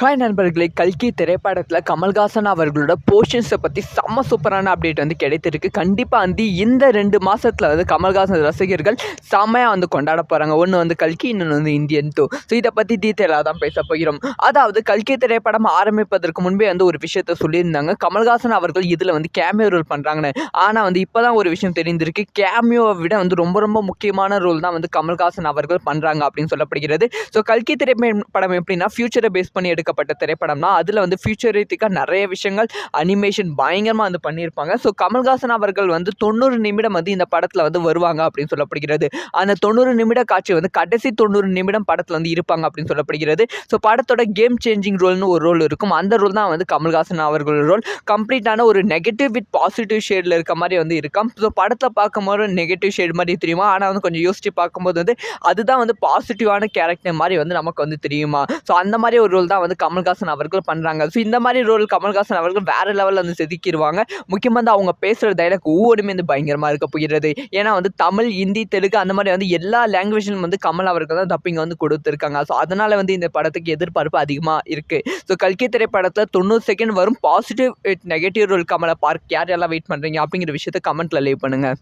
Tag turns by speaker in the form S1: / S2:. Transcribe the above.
S1: Hi நண்பர்களே, கல்கி திரைப்படத்தில் கமல்ஹாசன் அவர்களோட போர்ஷன்ஸை பற்றி செம்ம சூப்பரான அப்டேட் வந்து கிடைத்திருக்கு. கண்டிப்பாக வந்து இந்த 2 மாதத்தில் வந்து கமல்ஹாசன் ரசிகர்கள் செம்மையாக வந்து கொண்டாட போகிறாங்க. ஒன்று வந்து கல்கி, இன்னொன்று வந்து இந்தியன் 2. ஸோ இதை பற்றி டீட்டெயிலாக தான் பேச போகிறோம். அதாவது கல்கி திரைப்படம் ஆரம்பிப்பதற்கு முன்பே வந்து ஒரு விஷயத்த சொல்லியிருந்தாங்க. கமல்ஹாசன் அவர்கள் இதில் வந்து கேமியோ ரோல் பண்ணுறாங்கன்னு. ஆனால் வந்து இப்போ தான் ஒரு விஷயம் தெரிந்திருக்கு. கேமியோவை விட வந்து ரொம்ப ரொம்ப முக்கியமான ரோல் தான் வந்து கமல்ஹாசன் அவர்கள் பண்ணுறாங்க அப்படின்னு சொல்லப்படுகிறது. ஸோ கல்கி திரைப்படம் எப்படின்னா ஃபியூச்சரை பேஸ் பண்ணி எடுக்கப்பட்ட திரைப்படம் தான். அதில் வந்து ஃபியூச்சரிட்டிக்காக நிறைய விஷயங்கள் அனிமேஷன் பயங்கரமாக வந்து பண்ணியிருப்பாங்க. ஸோ கமல்ஹாசன் அவர்கள் வந்து 90 நிமிடம் வந்து இந்த படத்தில் வந்து வருவாங்க அப்படின்னு சொல்லப்படுகிறது. அந்த 90 நிமிட காட்சி வந்து கடைசி 90 நிமிடம் படத்தில் வந்து இருப்பாங்க அப்படின்னு சொல்லப்படுகிறது. ஸோ படத்தோட கேம் சேஞ்சிங் ரோல்னு ஒரு ரோல் இருக்கும். அந்த ரோல் தான் வந்து கமல்ஹாசன் அவர்கள் ரோல். கம்ப்ளீட்டான ஒரு நெகட்டிவ் வித் பாசிட்டிவ் ஷேடில் இருக்க மாதிரி வந்து இருக்கும். ஸோ படத்தை பார்க்கும்போது நெகட்டிவ் ஷேட் மாதிரி தெரியுமா, ஆனால் வந்து கொஞ்சம் யோசிச்சு பார்க்கும்போது வந்து அதுதான் வந்து பாசிட்டிவான கேரக்டர் மாதிரி வந்து நமக்கு வந்து தெரியுமா. ஸோ அந்த மாதிரி ஒரு ரோல் தான் வந்து கமல்ஹாசன் அவர்கள் பண்ணுறாங்க. ஸோ இந்த மாதிரி ரோல் கமல்ஹாசன் அவர்கள் வேறு லெவலில் வந்து செதுக்கிடுவாங்க. முக்கியமாக வந்து அவங்க பேசுகிற டைலாக் ஒவ்வொருமே வந்து பயங்கரமாக இருக்க போகிறது. ஏன்னா வந்து தமிழ், ஹிந்தி, தெலுங்கு அந்த மாதிரி வந்து எல்லா லாங்குவேஜிலும் வந்து கமல் அவர்கள் தான் டப்பிங் வந்து கொடுத்துருக்காங்க. ஸோ அதனால் வந்து இந்த படத்துக்கு எதிர்பார்ப்பு அதிகமாக இருக்குது. ஸோ கல்கி திரைப்படத்தில் 90 செகண்ட் வரும் பாசிட்டிவ் நெகட்டிவ் ரோல் கமலை பார்க்க யார் யாரெல்லாம் வெயிட் பண்ணுறீங்க அப்படிங்கிற விஷயத்தை கமெண்ட்டில் லீவ் பண்ணுங்கள்.